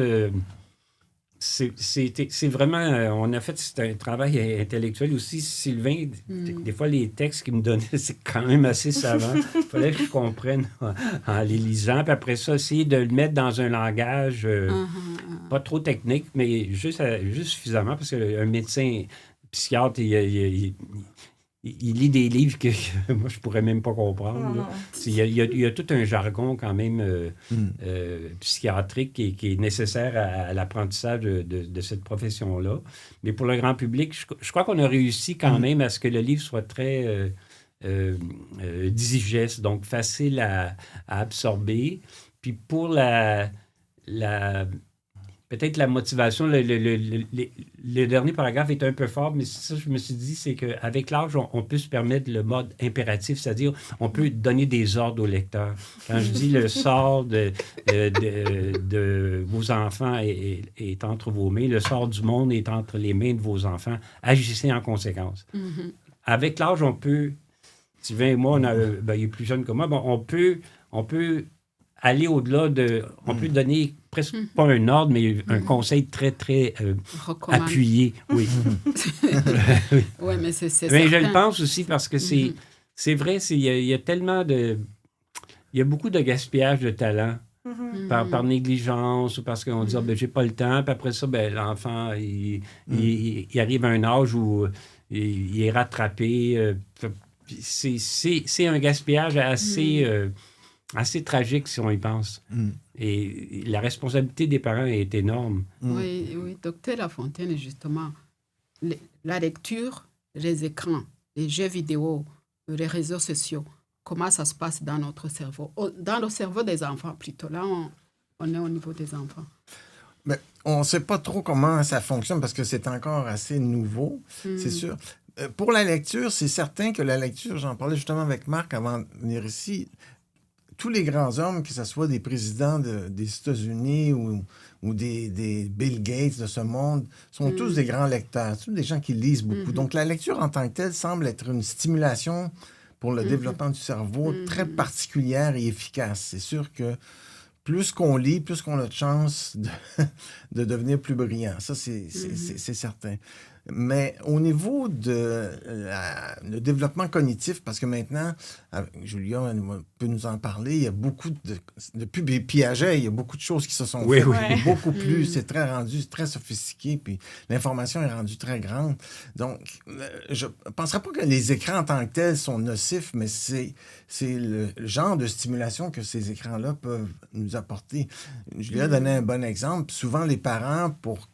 c'est vraiment... on a fait un travail intellectuel aussi. Sylvain, des fois, les textes qu'il me donnait, c'est quand même assez savant. Il fallait que je comprenne en les lisant. Puis après ça, essayer de le mettre dans un langage pas trop technique, mais juste suffisamment, parce qu'un médecin psychiatre, il lit des livres que moi, je pourrais même pas comprendre. Il y a tout un jargon quand même psychiatrique qui est nécessaire à l'apprentissage de cette profession-là. Mais pour le grand public, je crois qu'on a réussi quand même à ce que le livre soit très digeste, donc facile à absorber. Puis pour peut-être la motivation, le dernier paragraphe est un peu fort, mais ça, je me suis dit, c'est qu'avec l'âge, on peut se permettre le mode impératif, c'est-à-dire on peut donner des ordres au lecteur. Quand je dis le sort de vos enfants est entre vos mains, le sort du monde est entre les mains de vos enfants, agissez en conséquence. Avec l'âge, on peut, Sylvain et moi, il est plus jeune que moi, on peut aller au-delà de... On peut donner presque pas un ordre, mais un conseil très, très appuyé. Oui. Oui, mais c'est mais certain. je le pense aussi parce que c'est vrai, il y a tellement de... Il y a beaucoup de gaspillage de talent par négligence ou parce qu'on dit « j'ai pas le temps », puis après ça, l'enfant, il arrive à un âge où il est rattrapé. C'est un gaspillage assez tragique si on y pense. Et la responsabilité des parents est énorme. Oui, docteur Lafontaine, justement, la lecture, les écrans, les jeux vidéo, les réseaux sociaux, comment ça se passe dans notre cerveau? Dans le cerveau des enfants, plutôt. Là, on est au niveau des enfants. Mais on ne sait pas trop comment ça fonctionne parce que c'est encore assez nouveau, c'est sûr. Pour la lecture, c'est certain que la lecture, j'en parlais justement avec Marc avant de venir ici, tous les grands hommes, que ce soit des présidents des États-Unis ou des Bill Gates de ce monde, sont tous des grands lecteurs, tous des gens qui lisent beaucoup. Donc, la lecture en tant que telle semble être une stimulation pour le développement du cerveau très particulière et efficace. C'est sûr que plus qu'on lit, plus qu'on a de chance de devenir plus brillant. Ça, c'est certain. Mais au niveau le développement cognitif, parce que maintenant, Julia peut nous en parler, il y a beaucoup depuis Piaget, il y a beaucoup de choses qui se sont faites. Oui. Beaucoup plus. C'est très sophistiqué, puis l'information est rendue très grande. Donc, je ne penserais pas que les écrans en tant que tels sont nocifs, mais c'est le genre de stimulation que ces écrans-là peuvent nous apporter. Julia donnait un bon exemple. Souvent, les parents, pour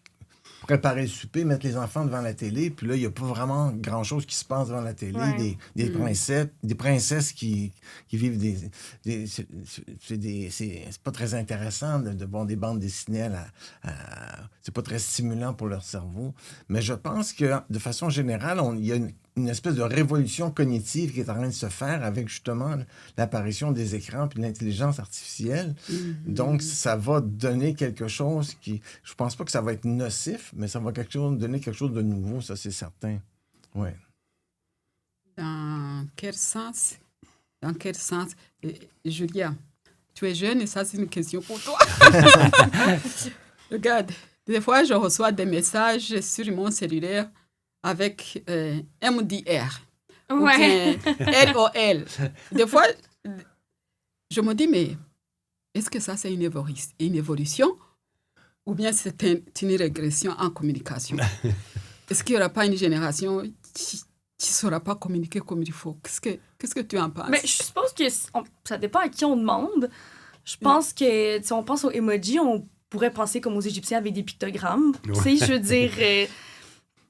préparer le souper, mettre les enfants devant la télé, puis là, il n'y a pas vraiment grand-chose qui se passe devant la télé. Ouais. Des princesses qui vivent c'est pas très intéressant de voir des bandes dessinées. C'est pas très stimulant pour leur cerveau. Mais je pense que, de façon générale, il y a une espèce de révolution cognitive qui est en train de se faire avec, justement, l'apparition des écrans puis l'intelligence artificielle. Donc, ça va donner quelque chose qui... Je pense pas que ça va être nocif, mais ça va donner quelque chose de nouveau, ça, c'est certain. Oui. Dans quel sens? Julia, tu es jeune et ça, c'est une question pour toi. Regarde, des fois, je reçois des messages sur mon cellulaire avec MDR ou bien LOL. Des fois, je me dis, mais est-ce que ça, c'est une évolution ou bien c'est une régression en communication? Est-ce qu'il n'y aura pas une génération qui ne saura pas communiquer comme il faut? Qu'est-ce que tu en penses? Mais je suppose que ça dépend à qui on demande. Je pense que si on pense aux emojis, on pourrait penser comme aux Égyptiens avec des pictogrammes. Tu sais, je veux dire...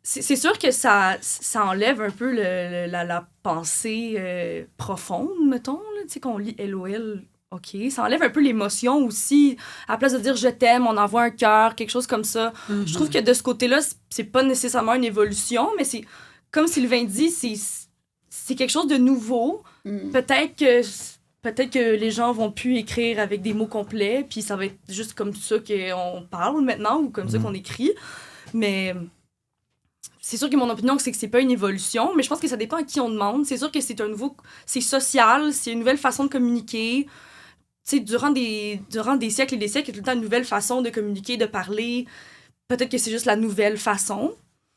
c'est sûr que ça enlève un peu la pensée profonde, mettons. Tu sais, qu'on lit LOL, OK. Ça enlève un peu l'émotion aussi. À la place de dire « je t'aime », on envoie un cœur, quelque chose comme ça. Je trouve que de ce côté-là, c'est pas nécessairement une évolution, mais c'est, comme Sylvain dit, c'est quelque chose de nouveau. Peut-être que les gens vont plus écrire avec des mots complets, puis ça va être juste comme ça qu'on parle maintenant, ou comme ça qu'on écrit. Mais... c'est sûr que mon opinion, c'est que c'est pas une évolution, mais je pense que ça dépend à qui on demande. C'est sûr que c'est social, c'est une nouvelle façon de communiquer. Tu sais, durant des siècles et des siècles, il y a tout le temps une nouvelle façon de communiquer, de parler. Peut-être que c'est juste la nouvelle façon,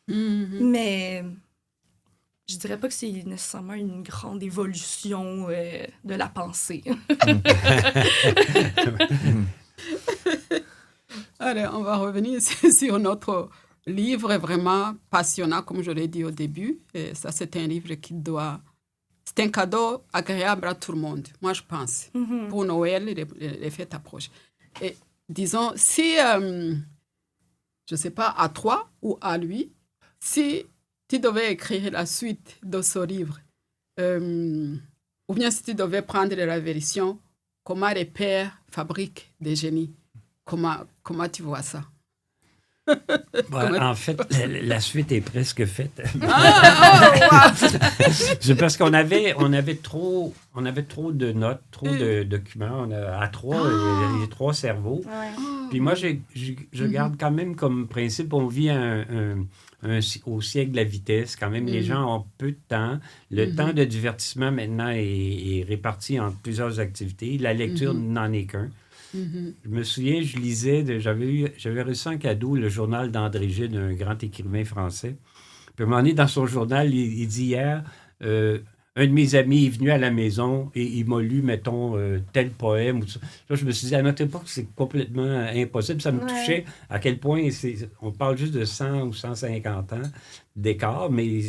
mais je dirais pas que c'est nécessairement une grande évolution de la pensée. Allez, on va revenir sur notre... livre vraiment passionnant, comme je l'ai dit au début. Et ça, c'est un livre c'est un cadeau agréable à tout le monde, moi, je pense. Pour Noël, les fêtes approchent. Et disons, si, je ne sais pas, à toi ou à lui, si tu devais écrire la suite de ce livre, ou bien si tu devais prendre la version « Comment les pères fabriquent des génies », comment tu vois ça? En fait, la suite est presque faite. Wow. C'est parce qu'on avait trop de notes, trop de documents. On a, à trois, il y a 3 cerveaux. Ouais. Puis moi, je garde quand même comme principe, on vit au siècle de la vitesse. Quand même, les gens ont peu de temps. Le temps de divertissement, maintenant, est réparti entre plusieurs activités. La lecture n'en est qu'un. Je me souviens, je lisais, j'avais reçu en cadeau le journal d'André Gide, un grand écrivain français. Puis à un moment donné, dans son journal, il dit hier, un de mes amis est venu à la maison et il m'a lu, mettons, tel poème. Ou ça. Là, je me suis dit, à notre époque, c'est complètement impossible. Ça me touchait à quel point on parle juste de 100 ou 150 ans d'écart, mais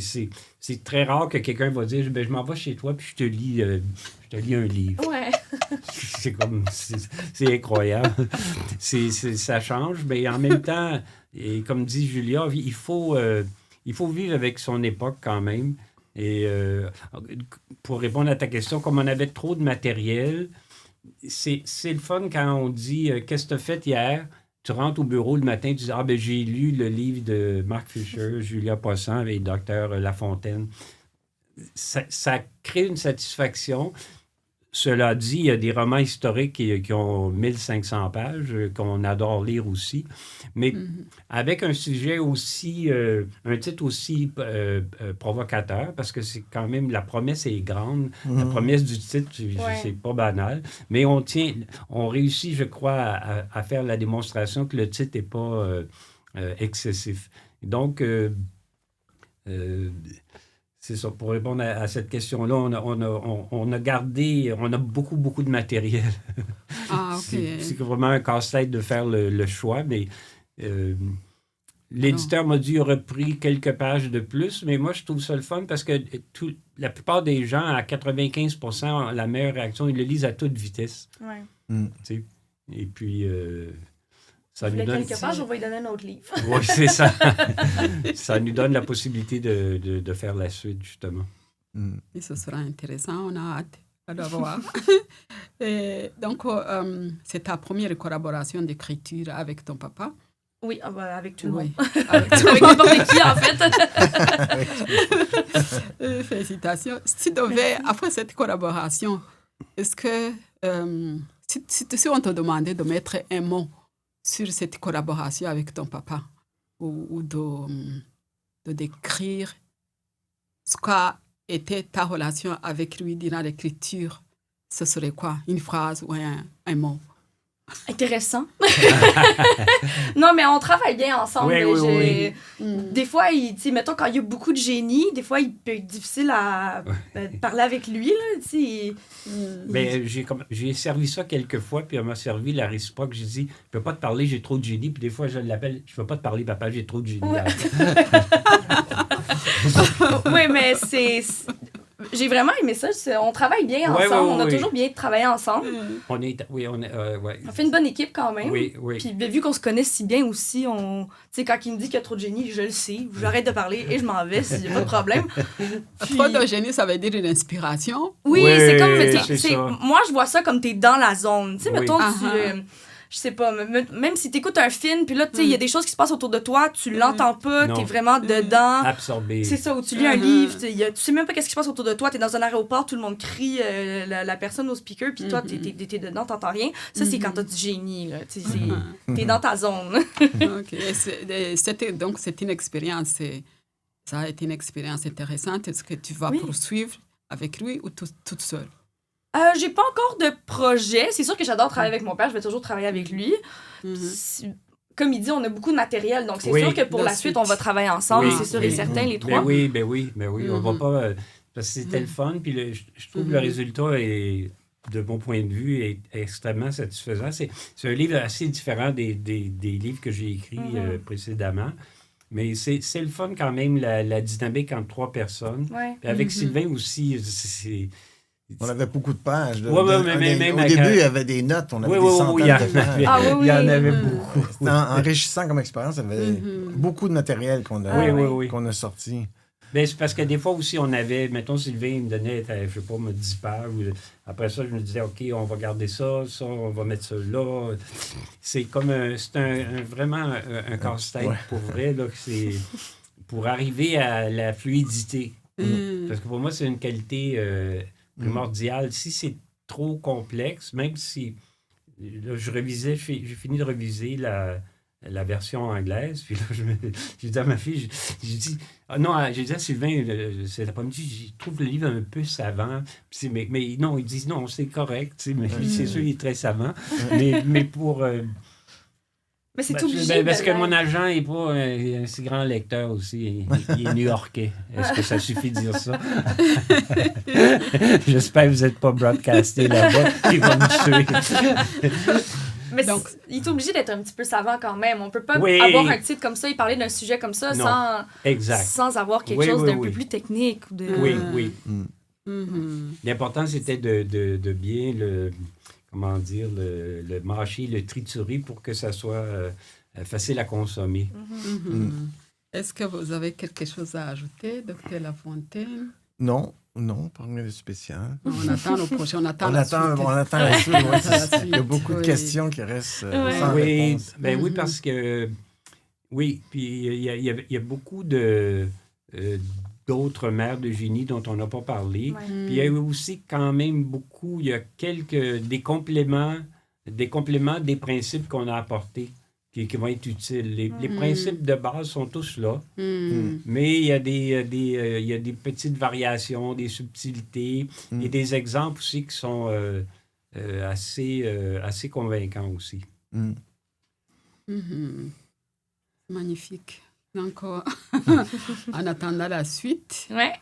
c'est très rare que quelqu'un va dire, je m'en vais chez toi puis je te lis un livre. Ouais. C'est incroyable. Ça change, mais en même temps, et comme dit Julia, il faut vivre avec son époque quand même. Et pour répondre à ta question, comme on avait trop de matériel, c'est le fun quand on dit « Qu'est-ce que tu as fait hier? » tu rentres au bureau le matin, tu dis « Ah, ben j'ai lu le livre de Mark Fisher, Julia Poisson et Dr. Lafontaine. » Ça crée une satisfaction. Cela dit, il y a des romans historiques qui ont 1500 pages, qu'on adore lire aussi. Mais avec un sujet aussi, un titre aussi provocateur, parce que c'est quand même, la promesse est grande. La promesse du titre, c'est pas banal. Mais on réussit, je crois, à faire la démonstration que le titre n'est pas excessif. Donc, c'est ça. Pour répondre à cette question-là, on a gardé, on a beaucoup de matériel. Ah, OK. C'est vraiment un casse-tête de faire le choix, mais l'éditeur m'a dit qu'il aurait pris quelques pages de plus, mais moi, je trouve ça le fun parce que la plupart des gens, à 95%, la meilleure réaction, ils le lisent à toute vitesse. Ouais. Et puis... ça vous nous voulez donne... quelques pages, on va lui donner un autre livre. Oui, c'est ça. Ça nous donne la possibilité de faire la suite, justement. Et ce sera intéressant, on a hâte de voir. Et donc, c'est ta première collaboration d'écriture avec ton papa? Oui, avec tout le monde. Avec avec n'importe qui, en fait. Félicitations. Si tu devais, après cette collaboration, est-ce que si on te demandait de mettre un mot sur cette collaboration avec ton papa ou de décrire ce qu'a été ta relation avec lui durant l'écriture, ce serait quoi? Une phrase ou un mot? Intéressant. Non, mais on travaille bien ensemble. Oui. Des fois, mettons, quand il y a beaucoup de génie, des fois, il peut être difficile à parler avec lui. Là, Ben, j'ai servi ça quelques fois, puis elle m'a servi la réciproque. J'ai dit, je ne peux pas te parler, j'ai trop de génie. Puis des fois, je l'appelle, je ne peux pas te parler, papa, j'ai trop de génie. Ouais. Oui, mais j'ai vraiment aimé ça. On travaille bien ensemble. On a toujours bien travaillé ensemble. On fait une bonne équipe quand même. Oui. Puis vu qu'on se connaît si bien aussi, quand il me dit qu'il y a trop de génie, je le sais. J'arrête de parler et je m'en vais s'il n'y a pas de problème. Puis... Trop de génie, ça veut dire une inspiration. Oui, c'est comme... Moi, je vois ça comme t'es dans la zone. Tu sais, mettons, je sais pas, même si t'écoutes un film, puis là, tu sais, il y a des choses qui se passent autour de toi, tu l'entends pas, t'es vraiment dedans. Absorbé. C'est ça, ou tu lis un livre, tu sais même pas qu'est-ce qui se passe autour de toi, t'es dans un aéroport, tout le monde crie, la personne au speaker, puis toi, t'es dedans, t'entends rien. Ça, c'est quand t'as du génie, là. T'es dans ta zone. OK. Donc, c'est une expérience, ça a été une expérience intéressante. Est-ce que tu vas poursuivre avec lui ou toute seule? J'ai pas encore de projet. C'est sûr que j'adore travailler avec mon père. Je vais toujours travailler avec lui. Comme il dit, on a beaucoup de matériel. Donc, c'est sûr que pour la suite, on va travailler ensemble. C'est sûr et certain, les trois. Ben oui. On va pas... Parce que c'était le fun. Puis je trouve que le résultat est, de mon point de vue, est extrêmement satisfaisant. C'est un livre assez différent des livres que j'ai écrits précédemment. Mais c'est le fun quand même, la dynamique entre trois personnes. Puis avec Sylvain aussi, on avait beaucoup de pages. Au début, il y avait des notes. On avait des centaines de pages. Il y en avait beaucoup. C'était enrichissant comme expérience. Il y avait beaucoup de matériel qu'on a sorti. Ben, c'est parce que des fois aussi, on avait... Mettons, Sylvain me donnait, je sais pas, 10 pages. Après ça, je me disais, OK, on va garder ça, on va mettre ça là. C'est comme... c'est vraiment un casse-tête pour vrai. Là, c'est pour arriver à la fluidité. Parce que pour moi, c'est une qualité... primordial. Si c'est trop complexe, même si là, j'ai fini de réviser la version anglaise, puis là, j'ai dit à ma fille, j'ai dit à Sylvain, cet après-midi, je trouve le livre un peu savant, mais non, ils disent non, c'est correct, mais lui, c'est sûr, il est très savant, mais pour... Mais c'est obligé. Parce que mon agent n'est pas un si grand lecteur aussi. Il est new-yorkais. Est-ce que ça suffit de dire ça? J'espère que vous n'êtes pas broadcasté là-bas. Il va me tuer. Mais donc, il est obligé d'être un petit peu savant quand même. On ne peut pas avoir un titre comme ça et parler d'un sujet comme ça sans avoir quelque chose d'un peu plus technique. Oui. L'important, c'était de bien le mâcher, le triturer pour que ça soit facile à consommer. Est-ce que vous avez quelque chose à ajouter, Dr. Lafontaine? Non, pas rien de spécial. On attend le prochain, on attend On la attend, suite. on attend la suite. Ouais, La suite, il y a beaucoup de oui. questions qui restent Ouais. sans Oui, réponse. oui, parce que... Oui, puis il y a beaucoup d'autres mères de génie dont on n'a pas parlé. Ouais. Puis il y a aussi quand même il y a des compléments des principes qu'on a apportés qui vont être utiles. Les principes de base sont tous là, mais il y a il y a des petites variations, des subtilités et des exemples aussi qui sont assez convaincants aussi. Mm. Magnifique. Donc, en attendant la suite, Ouais.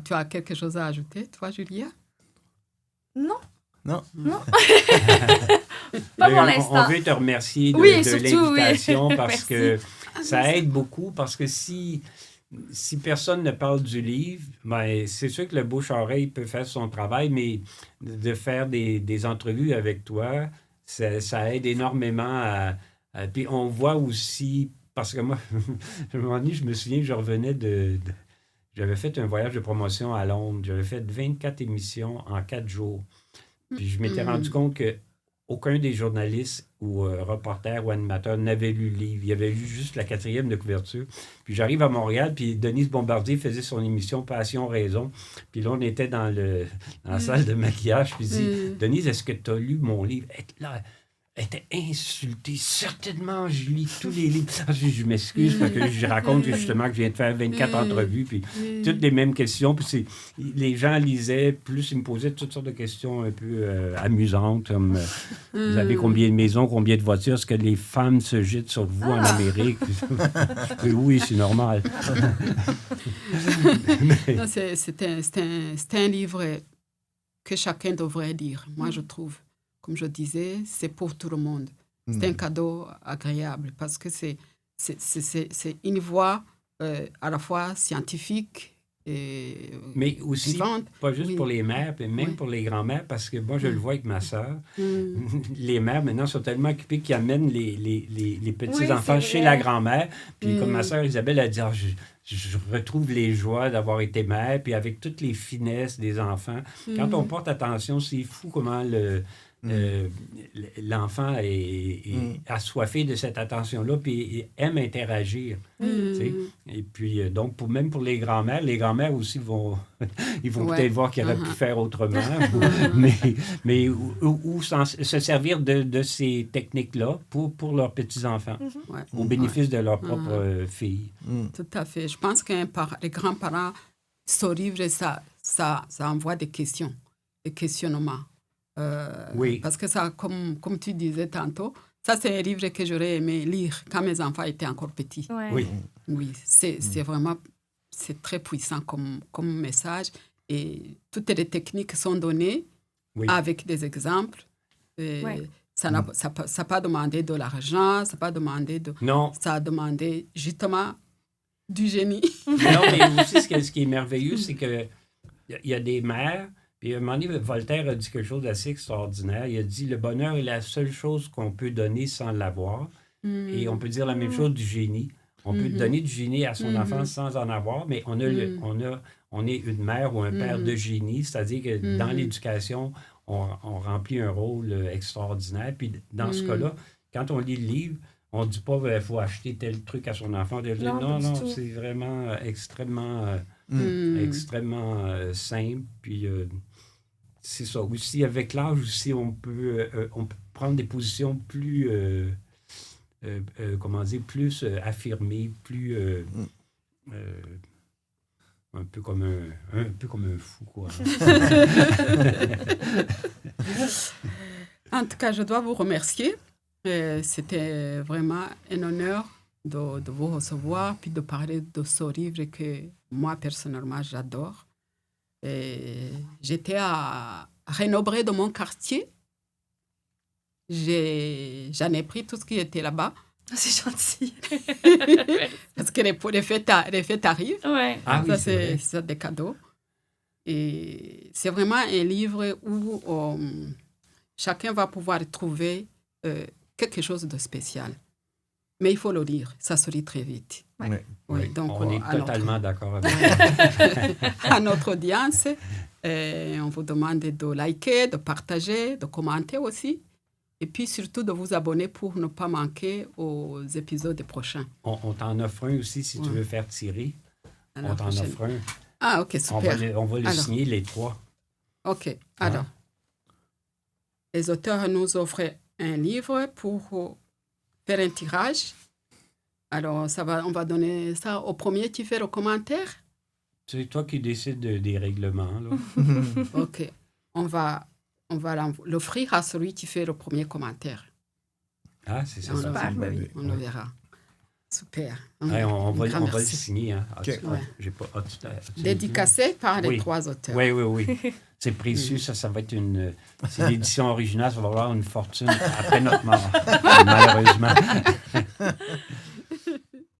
Tu as quelque chose à ajouter, toi, Julia? Non. Non. Pas pour On l'instant. veut te remercier Oui, de surtout, l'invitation oui. parce que ça aide beaucoup. Parce que si personne ne parle du livre, ben, c'est sûr que le bouche-oreille peut faire son travail, mais de faire des entrevues avec toi, ça aide énormément puis on voit aussi, parce que moi, je me souviens que je revenais j'avais fait un voyage de promotion à Londres. J'avais fait 24 émissions en 4 jours. Puis je m'étais rendu compte que aucun des journalistes ou reporters ou animateurs n'avait lu le livre. Il avait lu juste la 4e de couverture. Puis j'arrive à Montréal, puis Denise Bombardier faisait son émission Passion Raison. Puis là, on était dans la salle de maquillage. Puis il dit, Denise, est-ce que tu as lu mon livre? Elle était insultée. Certainement, je lis tous les livres. Je m'excuse parce que je raconte justement que je viens de faire 24 entrevues, puis toutes les mêmes questions. Puis les gens lisaient, plus ils me posaient toutes sortes de questions un peu amusantes, comme vous avez combien de maisons, combien de voitures, est-ce que les femmes se jettent sur vous en Amérique? Oui, c'est normal. Non, c'est un livre que chacun devrait lire, moi je trouve. Comme je disais, c'est pour tout le monde. C'est un cadeau agréable parce que c'est une voix à la fois scientifique et mais aussi, vivante. pas juste Oui. pour les mères, mais même pour les grands-mères, parce que moi, je le vois avec ma sœur. Les mères, maintenant, sont tellement occupées qu'ils amènent les petits-enfants Oui, c'est chez vrai. la grand-mère. Puis comme ma sœur Isabelle a dit, ah, je retrouve les joies d'avoir été mère, puis avec toutes les finesses des enfants. Quand on porte attention, c'est fou comment l'enfant est assoiffé de cette attention-là, puis aime interagir. Tu sais. Et puis, donc, même pour les grands-mères aussi ils vont peut-être voir qu'ils auraient pu faire autrement, mais ou se servir de ces techniques-là pour leurs petits-enfants, au bénéfice de leur propre fille. Tout à fait. Je pense que les grands-parents, ce livre, ça envoie des questions, des questionnements. Oui. Parce que ça, comme tu disais tantôt, ça c'est un livre que j'aurais aimé lire quand mes enfants étaient encore petits. Ouais. Oui, c'est vraiment, c'est très puissant comme message et toutes les techniques sont données avec des exemples. Ça n'a pas demandé de l'argent, ça n'a pas demandé Non. Ça a demandé justement du génie. Non, mais aussi, ce qui est merveilleux, c'est qu'il y a des mères. Puis à un moment donné, Voltaire a dit quelque chose d'assez extraordinaire. Il a dit, le bonheur est la seule chose qu'on peut donner sans l'avoir. Et on peut dire la même chose du génie. On peut donner du génie à son enfant sans en avoir, mais on est une mère ou un père de génie, c'est-à-dire que dans l'éducation, on remplit un rôle extraordinaire. Puis dans ce cas-là, quand on lit le livre, on ne dit pas qu'il faut acheter tel truc à son enfant. Non, c'est vraiment extrêmement simple. Puis c'est ça. Aussi, avec l'âge, aussi, on peut prendre des positions plus, plus affirmées, plus... un peu comme un fou, quoi. En tout cas, je dois vous remercier. C'était vraiment un honneur de vous recevoir puis de parler de ce livre que moi, personnellement, j'adore. J'étais à Rénobré de mon quartier. J'en ai pris tout ce qui était là-bas. C'est gentil. Parce que les fêtes arrivent. Ouais. Ah, Ça, oui, c'est des cadeaux. Et c'est vraiment un livre où chacun va pouvoir trouver quelque chose de spécial. Mais il faut le lire, ça se lit très vite. Ouais. Oui, donc, on est totalement d'accord avec à notre audience, on vous demande de liker, de partager, de commenter aussi. Et puis surtout de vous abonner pour ne pas manquer aux épisodes prochains. On t'en offre un aussi si tu veux faire tirer. On t'en offre un. Ah, ok, super. On va les signer les 3. Ok, alors. Les auteurs nous offrent un livre pour faire un tirage. Alors, on va donner ça au premier qui fait le commentaire. C'est toi qui décides des règlements. Là. OK. On va l'offrir à celui qui fait le premier commentaire. Ah, c'est ça. On le verra. Super. On va le signer. Hein. Okay. J'ai pas, dédicacé par les 3 auteurs. Oui. C'est précieux. Ça va être c'est l'édition originale. Ça va avoir une fortune après notre mort, malheureusement.